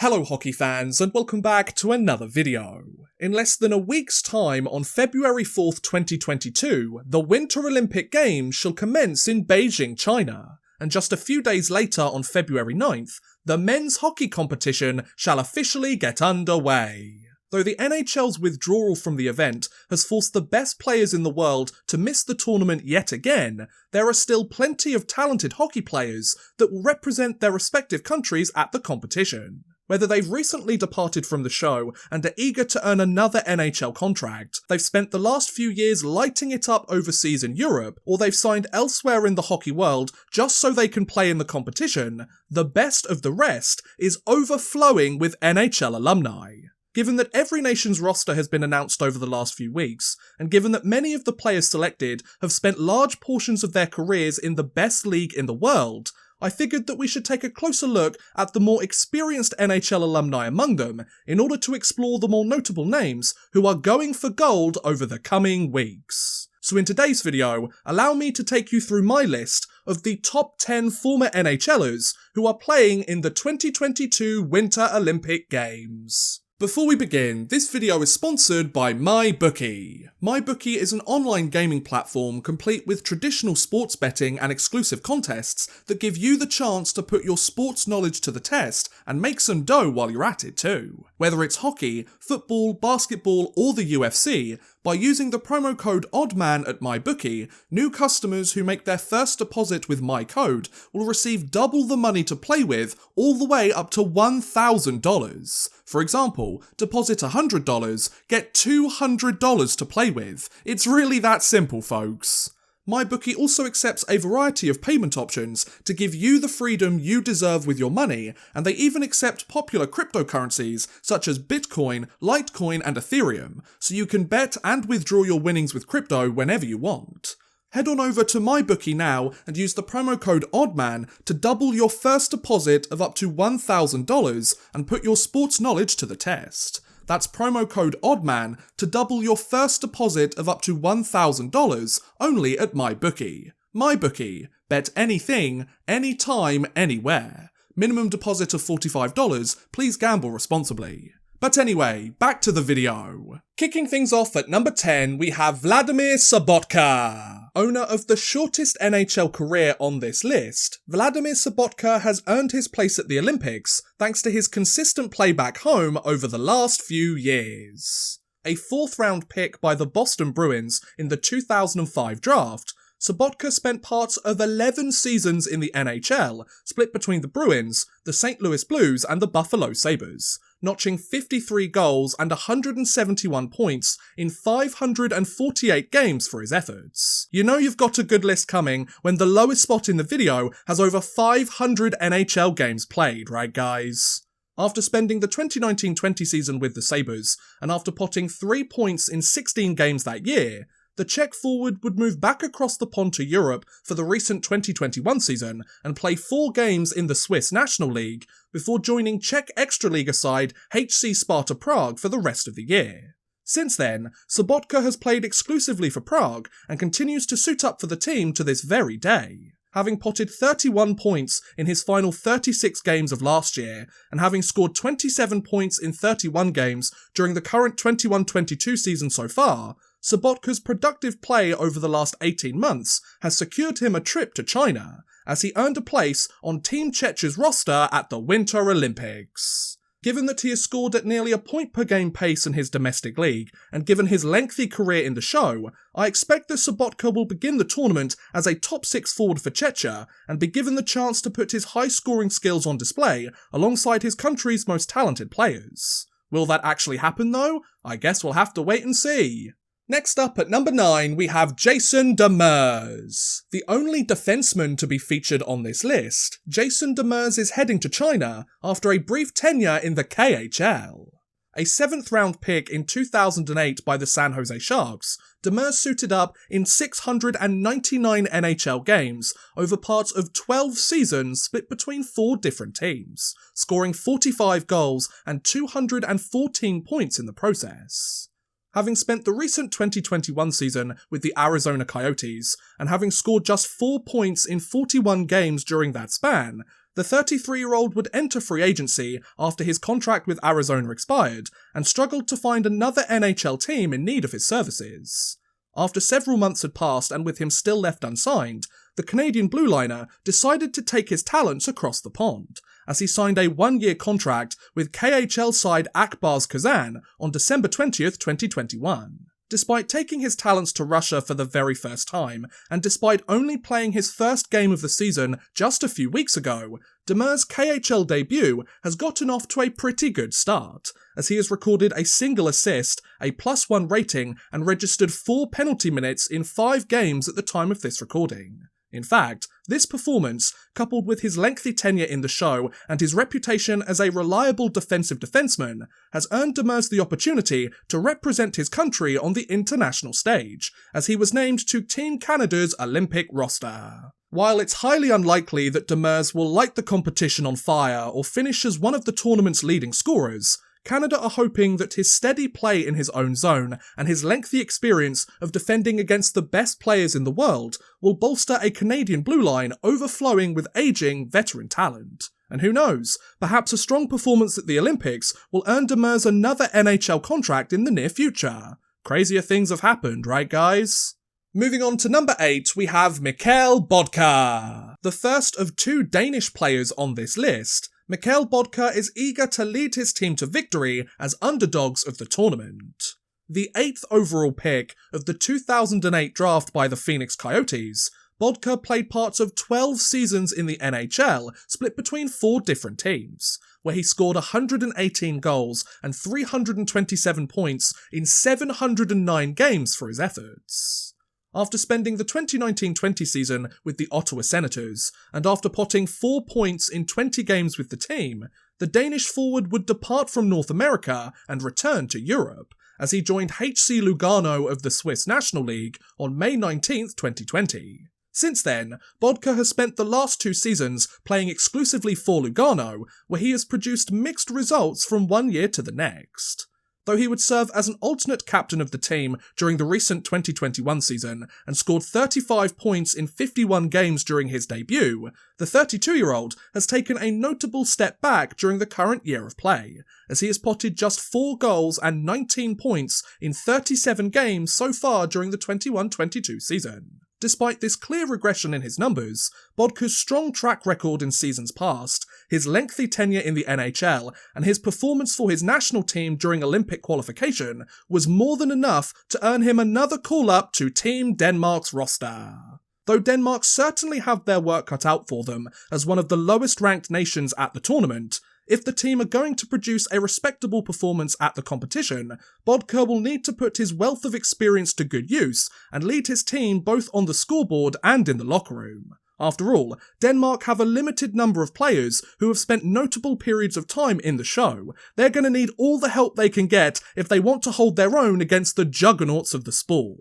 Hello hockey fans and welcome back to another video. In less than a week's time on February 4th, 2022, the Winter Olympic Games shall commence in Beijing, China. And just a few days later on February 9th, the men's hockey competition shall officially get underway. Though the NHL's withdrawal from the event has forced the best players in the world to miss the tournament yet again, there are still plenty of talented hockey players that will represent their respective countries at the competition. Whether they've recently departed from the show and are eager to earn another NHL contract, they've spent the last few years lighting it up overseas in Europe, or they've signed elsewhere in the hockey world just so they can play in the competition, the best of the rest is overflowing with NHL alumni. Given that every nation's roster has been announced over the last few weeks, and given that many of the players selected have spent large portions of their careers in the best league in the world, I figured that we should take a closer look at the more experienced NHL alumni among them in order to explore the more notable names who are going for gold over the coming weeks. So in today's video, allow me to take you through my list of the top 10 former NHLers who are playing in the 2022 Winter Olympic Games. Before we begin, this video is sponsored by MyBookie. MyBookie is an online gaming platform complete with traditional sports betting and exclusive contests that give you the chance to put your sports knowledge to the test and make some dough while you're at it too. Whether it's hockey, football, basketball or the UFC, by using the promo code ODDMAN at MyBookie, new customers who make their first deposit with my code will receive double the money to play with, all the way up to $1,000. For example, deposit $100, get $200 to play with. It's really that simple, folks. MyBookie also accepts a variety of payment options to give you the freedom you deserve with your money, and they even accept popular cryptocurrencies such as Bitcoin, Litecoin and Ethereum, so you can bet and withdraw your winnings with crypto whenever you want. Head on over to MyBookie now and use the promo code ODDMAN to double your first deposit of up to $1,000 and put your sports knowledge to the test. That's promo code ODDMAN to double your first deposit of up to $1,000 only at MyBookie. MyBookie. Bet anything, anytime, anywhere. Minimum deposit of $45. Please gamble responsibly. But anyway, back to the video. Kicking things off at number 10, we have Vladimir Sobotka. Owner of the shortest NHL career on this list, Vladimir Sobotka has earned his place at the Olympics thanks to his consistent play back home over the last few years. A 4th round pick by the Boston Bruins in the 2005 draft, Sobotka spent parts of 11 seasons in the NHL, split between the Bruins, the St. Louis Blues and the Buffalo Sabres, notching 53 goals and 171 points in 548 games for his efforts. You know you've got a good list coming when the lowest spot in the video has over 500 NHL games played, right guys? After spending the 2019-20 season with the Sabres, and after potting 3 points in 16 games that year, the Czech forward would move back across the pond to Europe for the recent 2021 season and play 4 games in the Swiss National League before joining Czech Extraliga side HC Sparta Prague for the rest of the year. Since then, Sobotka has played exclusively for Prague and continues to suit up for the team to this very day. Having potted 31 points in his final 36 games of last year, and having scored 27 points in 31 games during the current 21-22 season so far, Sobotka's productive play over the last 18 months has secured him a trip to China, as he earned a place on Team Czech's roster at the Winter Olympics. Given that he has scored at nearly a point per game pace in his domestic league, and given his lengthy career in the show, I expect that Sobotka will begin the tournament as a top 6 forward for Czechia, and be given the chance to put his high scoring skills on display alongside his country's most talented players. Will that actually happen though? I guess we'll have to wait and see. Next up at number 9, we have Jason Demers. The only defenseman to be featured on this list, Jason Demers is heading to China after a brief tenure in the KHL. A 7th round pick in 2008 by the San Jose Sharks, Demers suited up in 699 NHL games over parts of 12 seasons split between 4 different teams, scoring 45 goals and 214 points in the process. Having spent the recent 2021 season with the Arizona Coyotes, and having scored just 4 points in 41 games during that span, the 33-year-old would enter free agency after his contract with Arizona expired and struggled to find another NHL team in need of his services. After several months had passed and with him still left unsigned, the Canadian blue liner decided to take his talents across the pond, as he signed a one-year contract with KHL side Akbars Kazan on December 20th, 2021. Despite taking his talents to Russia for the very first time, and despite only playing his first game of the season just a few weeks ago, Demers' KHL debut has gotten off to a pretty good start, as he has recorded a single assist, a +1 rating, and registered 4 penalty minutes in 5 games at the time of this recording. In fact, this performance, coupled with his lengthy tenure in the show and his reputation as a reliable defensive defenseman, has earned Demers the opportunity to represent his country on the international stage, as he was named to Team Canada's Olympic roster. While it's highly unlikely that Demers will light the competition on fire or finish as one of the tournament's leading scorers, Canada are hoping that his steady play in his own zone and his lengthy experience of defending against the best players in the world will bolster a Canadian blue line overflowing with aging veteran talent. And who knows, perhaps a strong performance at the Olympics will earn Demers another NHL contract in the near future. Crazier things have happened, right guys? Moving on to number 8, we have Mikhail Sobotka. The first of 2 Danish players on this list, Mikhail Sobotka is eager to lead his team to victory as underdogs of the tournament. The 8th overall pick of the 2008 draft by the Phoenix Coyotes, Sobotka played parts of 12 seasons in the NHL, split between 4 different teams, where he scored 118 goals and 327 points in 709 games for his efforts. After spending the 2019-20 season with the Ottawa Senators, and after potting 4 points in 20 games with the team, the Danish forward would depart from North America and return to Europe, as he joined HC Lugano of the Swiss National League on May 19, 2020. Since then, Sobotka has spent the last 2 seasons playing exclusively for Lugano, where he has produced mixed results from one year to the next. Though he would serve as an alternate captain of the team during the recent 2021 season and scored 35 points in 51 games during his debut, the 32-year-old has taken a notable step back during the current year of play, as he has potted just 4 goals and 19 points in 37 games so far during the 21-22 season. Despite this clear regression in his numbers, Sobotka's strong track record in seasons past, his lengthy tenure in the NHL, and his performance for his national team during Olympic qualification was more than enough to earn him another call-up to Team Denmark's roster. Though Denmark certainly have their work cut out for them as one of the lowest-ranked nations at the tournament, if the team are going to produce a respectable performance at the competition, Sobotka will need to put his wealth of experience to good use and lead his team both on the scoreboard and in the locker room. After all, Denmark have a limited number of players who have spent notable periods of time in the show. They're going to need all the help they can get if they want to hold their own against the juggernauts of the sport.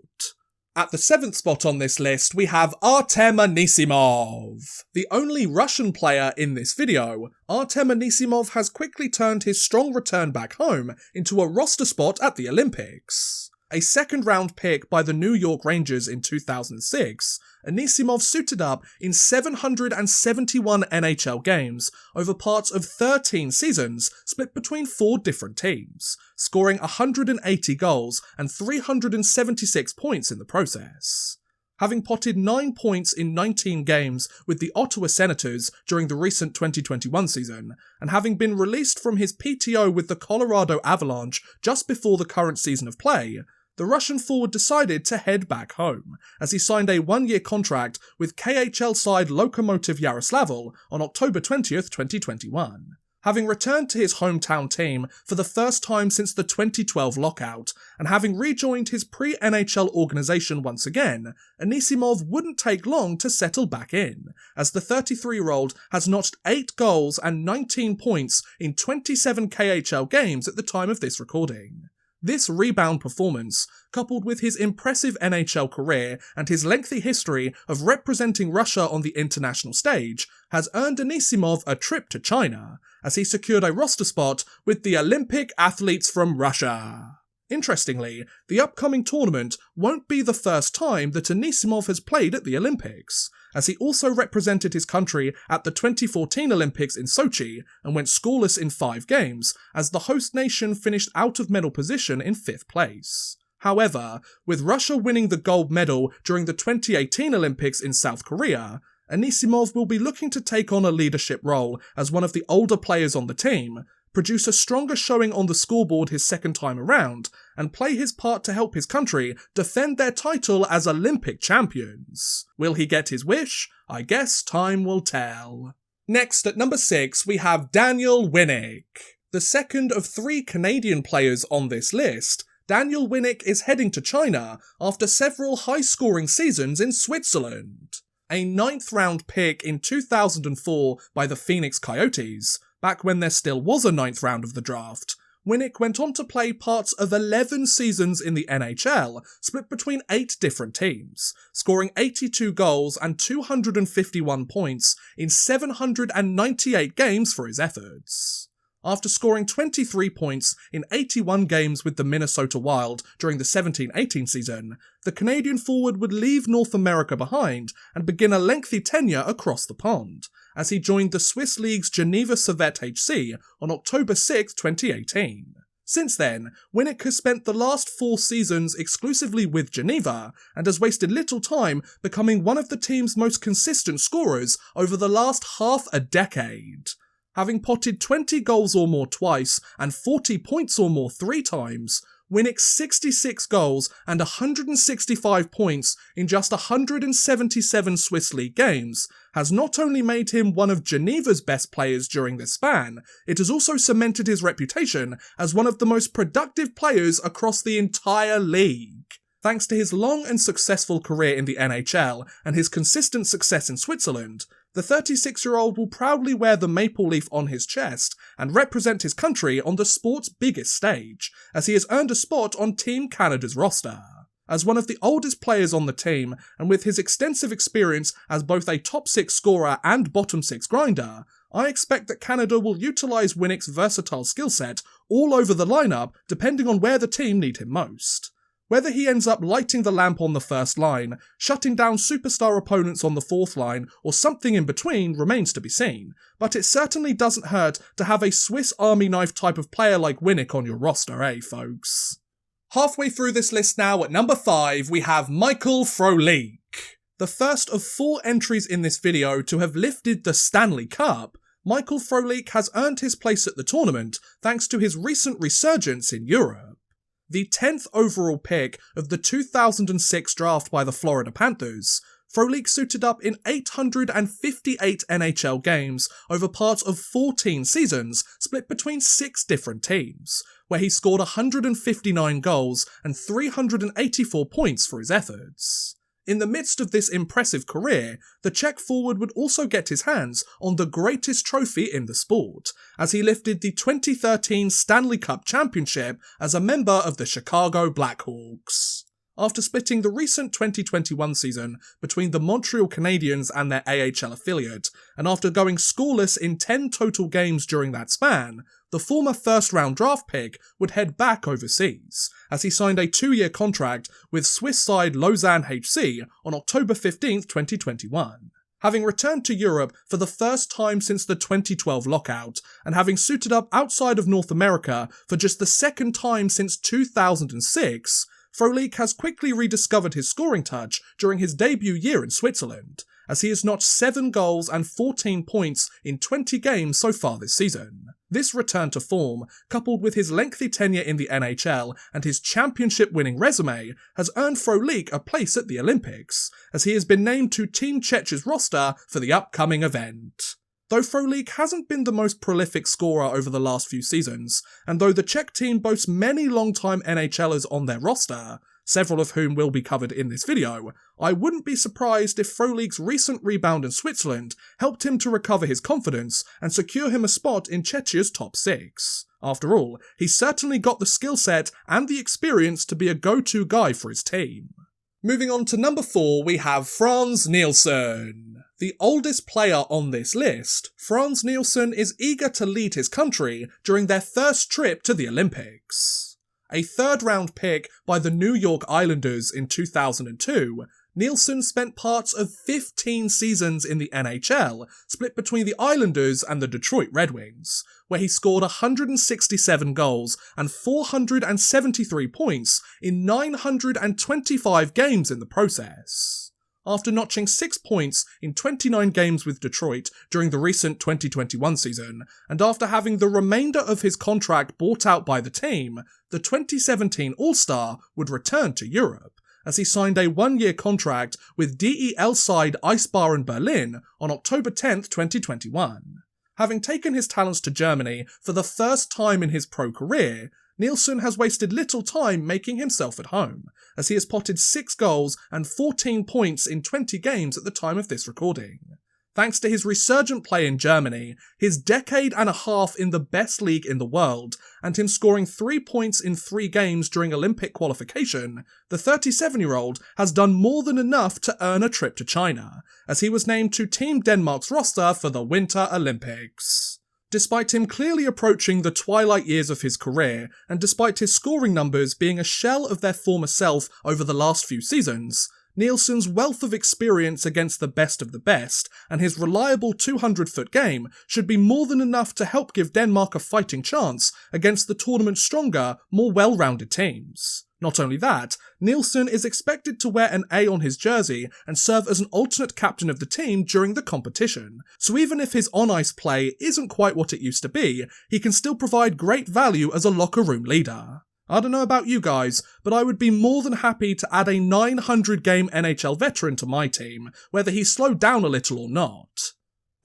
At the 7th spot on this list, we have Artem Anisimov. The only Russian player in this video, Artem Anisimov has quickly turned his strong return back home into a roster spot at the Olympics. A second-round pick by the New York Rangers in 2006, Anisimov suited up in 771 NHL games over parts of 13 seasons split between 4 different teams, scoring 180 goals and 376 points in the process. Having potted 9 points in 19 games with the Ottawa Senators during the recent 2021 season, and having been released from his PTO with the Colorado Avalanche just before the current season of play, the Russian forward decided to head back home, as he signed a one-year contract with KHL side Lokomotiv Yaroslavl on October 20th, 2021. Having returned to his hometown team for the first time since the 2012 lockout, and having rejoined his pre-NHL organisation once again, Anisimov wouldn't take long to settle back in, as the 33-year-old has notched 8 goals and 19 points in 27 KHL games at the time of this recording. This rebound performance, coupled with his impressive NHL career and his lengthy history of representing Russia on the international stage, has earned Anisimov a trip to China, as he secured a roster spot with the Olympic athletes from Russia. Interestingly, the upcoming tournament won't be the first time that Anisimov has played at the Olympics, as he also represented his country at the 2014 Olympics in Sochi and went scoreless in 5 games, as the host nation finished out of medal position in 5th place. However, with Russia winning the gold medal during the 2018 Olympics in South Korea, Anisimov will be looking to take on a leadership role as one of the older players on the team, produce a stronger showing on the scoreboard his second time around, and play his part to help his country defend their title as Olympic champions. Will he get his wish? I guess time will tell. Next, at number 6, we have Daniel Winnik. The second of 3 Canadian players on this list, Daniel Winnik is heading to China after several high-scoring seasons in Switzerland. A 9th round pick in 2004 by the Phoenix Coyotes, back when there still was a 9th round of the draft, Winnik went on to play parts of 11 seasons in the NHL, split between 8 different teams, scoring 82 goals and 251 points in 798 games for his efforts. After scoring 23 points in 81 games with the Minnesota Wild during the 17-18 season, the Canadian forward would leave North America behind and begin a lengthy tenure across the pond, as he joined the Swiss League's Geneva Servette HC on October 6, 2018. Since then, Winnik has spent the last 4 seasons exclusively with Geneva and has wasted little time becoming one of the team's most consistent scorers over the last half a decade. Having potted 20 goals or more twice and 40 points or more 3 times, Winnik's 66 goals and 165 points in just 177 Swiss League games has not only made him one of Geneva's best players during this span, it has also cemented his reputation as one of the most productive players across the entire league. Thanks to his long and successful career in the NHL and his consistent success in Switzerland, the 36-year-old will proudly wear the maple leaf on his chest and represent his country on the sport's biggest stage, as he has earned a spot on Team Canada's roster. As one of the oldest players on the team, and with his extensive experience as both a top 6 scorer and bottom 6 grinder, I expect that Canada will utilise Winnik's versatile skill set all over the lineup depending on where the team need him most. Whether he ends up lighting the lamp on the first line, shutting down superstar opponents on the fourth line, or something in between remains to be seen, but it certainly doesn't hurt to have a Swiss Army knife type of player like Winnik on your roster, folks? Halfway through this list now, at number 5, we have Mikhail Frolik. The first of 4 entries in this video to have lifted the Stanley Cup, Mikhail Frolik has earned his place at the tournament thanks to his recent resurgence in Europe. The 10th overall pick of the 2006 draft by the Florida Panthers, Frolik suited up in 858 NHL games over parts of 14 seasons split between 6 different teams, where he scored 159 goals and 384 points for his efforts. In the midst of this impressive career, the Czech forward would also get his hands on the greatest trophy in the sport, as he lifted the 2013 Stanley Cup Championship as a member of the Chicago Blackhawks. After splitting the recent 2021 season between the Montreal Canadiens and their AHL affiliate, and after going scoreless in 10 total games during that span, the former first-round draft pick would head back overseas, as he signed a 2-year contract with Swiss side Lausanne HC on October 15, 2021. Having returned to Europe for the first time since the 2012 lockout, and having suited up outside of North America for just the second time since 2006, Frolik has quickly rediscovered his scoring touch during his debut year in Switzerland, as he has notched 7 goals and 14 points in 20 games so far this season. This return to form, coupled with his lengthy tenure in the NHL and his championship-winning resume, has earned Frolik a place at the Olympics, as he has been named to Team Czech's roster for the upcoming event. Though Frolik hasn't been the most prolific scorer over the last few seasons, and though the Czech team boasts many long-time NHLers on their roster, several of whom will be covered in this video, I wouldn't be surprised if Frolik's recent rebound in Switzerland helped him to recover his confidence and secure him a spot in Czechia's top 6. After all, he's certainly got the skill set and the experience to be a go-to guy for his team. Moving on to number 4, we have Franz Nielsen. The oldest player on this list, Franz Nielsen is eager to lead his country during their first trip to the Olympics. A 3rd-round pick by the New York Islanders in 2002, Nielsen spent parts of 15 seasons in the NHL, split between the Islanders and the Detroit Red Wings, where he scored 167 goals and 473 points in 925 games in the process. After notching 6 points in 29 games with Detroit during the recent 2021 season, and after having the remainder of his contract bought out by the team, the 2017 All-Star would return to Europe, as he signed a one-year contract with DEL side Eisbären Berlin on October 10, 2021. Having taken his talents to Germany for the first time in his pro career, Nielsen has wasted little time making himself at home, as he has potted 6 goals and 14 points in 20 games at the time of this recording. Thanks to his resurgent play in Germany, his decade and a half in the best league in the world, and him scoring 3 points in 3 games during Olympic qualification, the 37-year-old has done more than enough to earn a trip to China, as he was named to Team Denmark's roster for the Winter Olympics. Despite him clearly approaching the twilight years of his career, and despite his scoring numbers being a shell of their former self over the last few seasons, Nielsen's wealth of experience against the best of the best, and his reliable 200-foot game should be more than enough to help give Denmark a fighting chance against the tournament's stronger, more well-rounded teams. Not only that, Nielsen is expected to wear an A on his jersey and serve as an alternate captain of the team during the competition, so even if his on-ice play isn't quite what it used to be, he can still provide great value as a locker room leader. I don't know about you guys, but I would be more than happy to add a 900-game NHL veteran to my team, whether he's slowed down a little or not.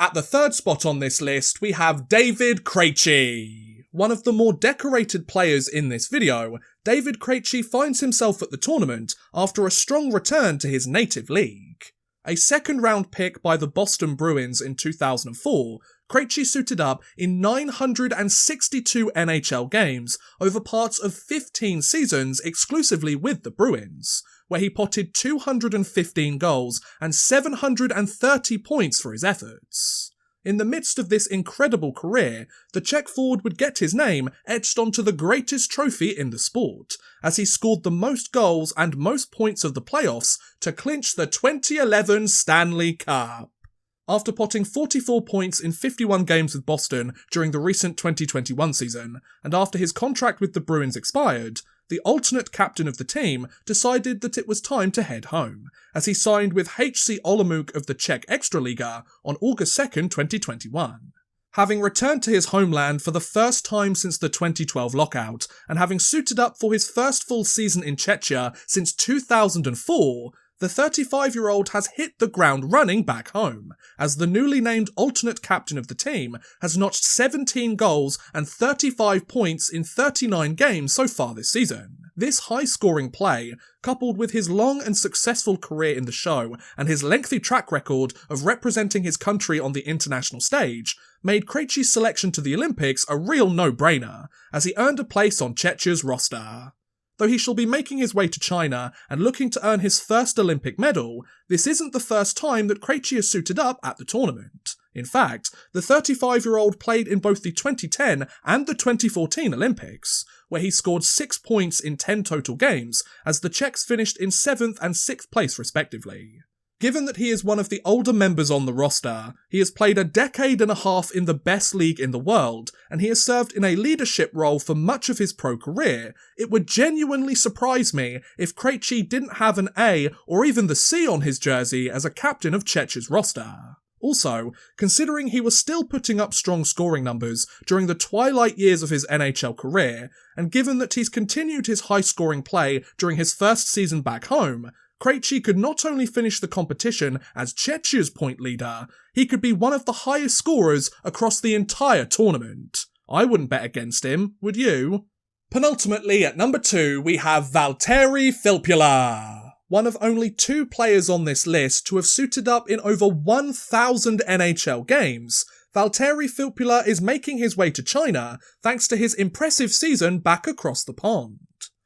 At the third spot on this list, we have David Krejci. One of the more decorated players in this video, David Krejci finds himself at the tournament after a strong return to his native league. A second-round pick by the Boston Bruins in 2004, Krejci suited up in 962 NHL games over parts of 15 seasons exclusively with the Bruins, where he potted 215 goals and 730 points for his efforts. In the midst of this incredible career, the Czech forward would get his name etched onto the greatest trophy in the sport, as he scored the most goals and most points of the playoffs to clinch the 2011 Stanley Cup. After potting 44 points in 51 games with Boston during the recent 2021 season, and after his contract with the Bruins expired, the alternate captain of the team decided that it was time to head home, as he signed with HC Olomouc of the Czech Extraliga on August 2nd, 2021. Having returned to his homeland for the first time since the 2012 lockout, and having suited up for his first full season in Czechia since 2004, the 35-year-old has hit the ground running back home, as the newly named alternate captain of the team has notched 17 goals and 35 points in 39 games so far this season. This high-scoring play, coupled with his long and successful career in the show and his lengthy track record of representing his country on the international stage, made Krejci's selection to the Olympics a real no-brainer, as he earned a place on Czechia's roster. Though he shall be making his way to China and looking to earn his first Olympic medal, this isn't the first time that Krejci has suited up at the tournament. In fact, the 35-year-old played in both the 2010 and the 2014 Olympics, where he scored 6 points in 10 total games, as the Czechs finished in 7th and 6th place respectively. Given that he is one of the older members on the roster, he has played a decade and a half in the best league in the world, and he has served in a leadership role for much of his pro career, it would genuinely surprise me if Krejci didn't have an A or even the C on his jersey as a captain of Czechia's roster. Also, considering he was still putting up strong scoring numbers during the twilight years of his NHL career, and given that he's continued his high-scoring play during his first season back home, Krejci could not only finish the competition as Czechia's point leader, he could be one of the highest scorers across the entire tournament. I wouldn't bet against him, would you? Penultimately, at number 2, we have Valtteri Filppula. One of only 2 players on this list to have suited up in over 1,000 NHL games, Valtteri Filppula is making his way to China thanks to his impressive season back across the pond.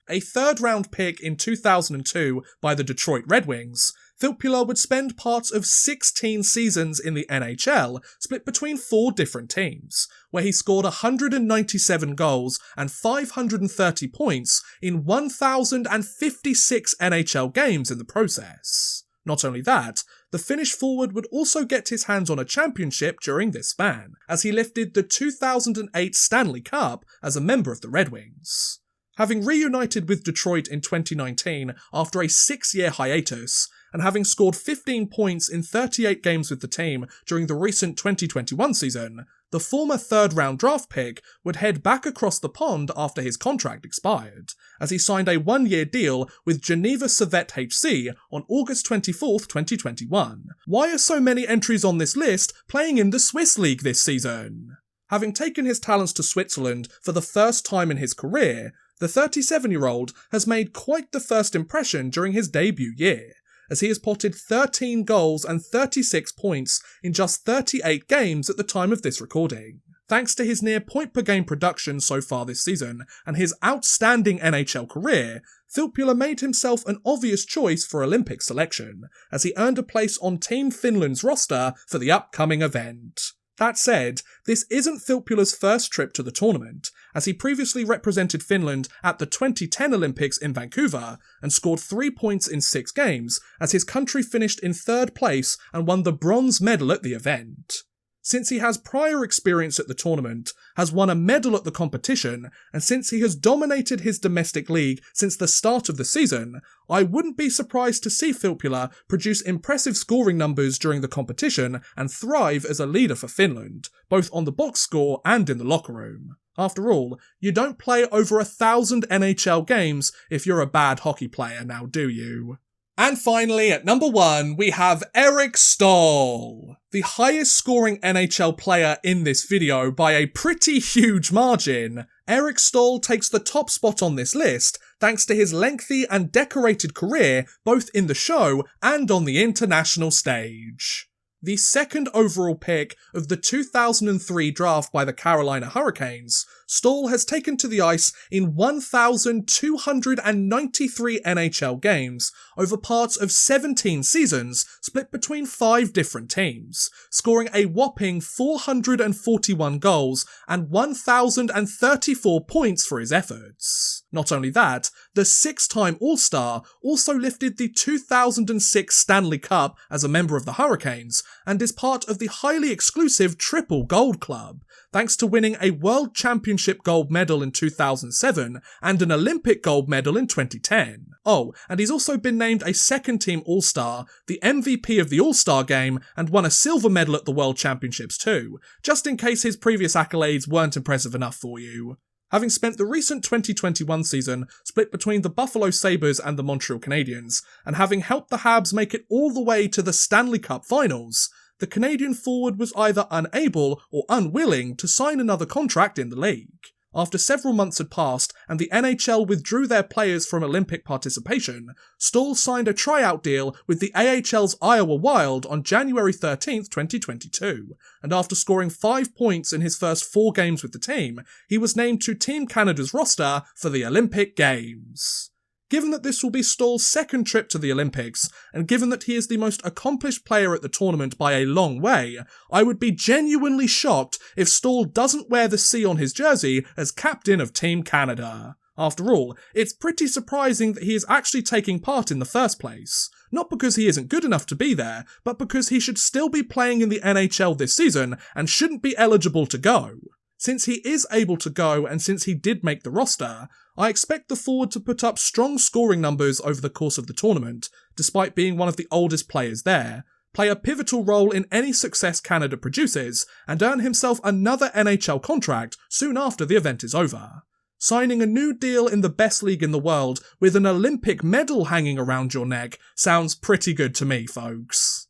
A third-round pick in 2002 by the Detroit Red Wings, Filppula would spend parts of 16 seasons in the NHL, split between 4 different teams, where he scored 197 goals and 530 points in 1,056 NHL games in the process. Not only that, the Finnish forward would also get his hands on a championship during this span, as he lifted the 2008 Stanley Cup as a member of the Red Wings. Having reunited with Detroit in 2019 after a 6-year hiatus, and having scored 15 points in 38 games with the team during the recent 2021 season, the former third-round draft pick would head back across the pond after his contract expired, as he signed a 1-year deal with Geneva Servette HC on August 24, 2021. Why are so many entries on this list playing in the Swiss League this season? Having taken his talents to Switzerland for the first time in his career, the 37-year-old has made quite the first impression during his debut year, as he has potted 13 goals and 36 points in just 38 games at the time of this recording. Thanks to his near point-per-game production so far this season and his outstanding NHL career, Filppula made himself an obvious choice for Olympic selection, as he earned a place on Team Finland's roster for the upcoming event. That said, this isn't Filppula's first trip to the tournament, as he previously represented Finland at the 2010 Olympics in Vancouver and scored 3 points in 6 games as his country finished in 3rd place and won the bronze medal at the event. Since he has prior experience at the tournament, has won a medal at the competition, and since he has dominated his domestic league since the start of the season, I wouldn't be surprised to see Filppula produce impressive scoring numbers during the competition and thrive as a leader for Finland, both on the box score and in the locker room. After all, you don't play over 1,000 NHL games if you're a bad hockey player, now do you? And finally, at number 1, we have Eric Staal, the highest scoring NHL player in this video by a pretty huge margin. Eric Staal takes the top spot on this list thanks to his lengthy and decorated career both in the show and on the international stage. The second overall pick of the 2003 draft by the Carolina Hurricanes, Staal has taken to the ice in 1,293 NHL games over parts of 17 seasons split between 5 different teams, scoring a whopping 441 goals and 1,034 points for his efforts. Not only that, the 6-time All-Star also lifted the 2006 Stanley Cup as a member of the Hurricanes and is part of the highly exclusive Triple Gold Club, thanks to winning a World Championship gold medal in 2007 and an Olympic gold medal in 2010. Oh, and he's also been named a second-team All-Star, the MVP of the All-Star Game, and won a silver medal at the World Championships too, just in case his previous accolades weren't impressive enough for you. Having spent the recent 2021 season split between the Buffalo Sabres and the Montreal Canadiens, and having helped the Habs make it all the way to the Stanley Cup Finals, the Canadian forward was either unable or unwilling to sign another contract in the league. After several months had passed and the NHL withdrew their players from Olympic participation, Staal signed a tryout deal with the AHL's Iowa Wild on January 13th, 2022, and after scoring 5 points in his first 4 games with the team, he was named to Team Canada's roster for the Olympic Games. Given that this will be Staal's second trip to the Olympics, and given that he is the most accomplished player at the tournament by a long way, I would be genuinely shocked if Staal doesn't wear the C on his jersey as captain of Team Canada. After all, it's pretty surprising that he is actually taking part in the first place. Not because he isn't good enough to be there, but because he should still be playing in the NHL this season and shouldn't be eligible to go. Since he is able to go and since he did make the roster, I expect the forward to put up strong scoring numbers over the course of the tournament, despite being one of the oldest players there, play a pivotal role in any success Canada produces, and earn himself another NHL contract soon after the event is over. Signing a new deal in the best league in the world with an Olympic medal hanging around your neck sounds pretty good to me, folks.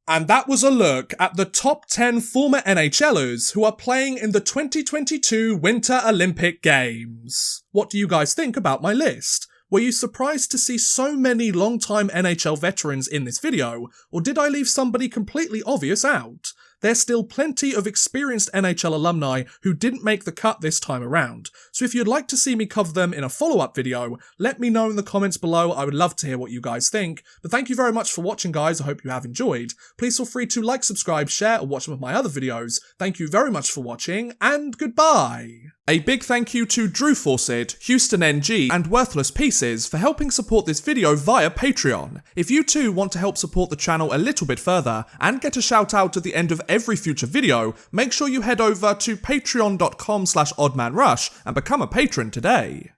And that was a look at the top 10 former NHLers who are playing in the 2022 Winter Olympic Games. What do you guys think about my list? Were you surprised to see so many long-time NHL veterans in this video, or did I leave somebody completely obvious out? There's still plenty of experienced NHL alumni who didn't make the cut this time around, so if you'd like to see me cover them in a follow-up video, let me know in the comments below. I would love to hear what you guys think. But thank you very much for watching, guys. I hope you have enjoyed. Please feel free to like, subscribe, share, or watch some of my other videos. Thank you very much for watching, and goodbye! A big thank you to Drew Fawcett, Houston NG, and Worthless Pieces for helping support this video via Patreon. If you too want to help support the channel a little bit further and get a shout out at the end of every future video, make sure you head over to patreon.com/oddmanrush and become a patron today.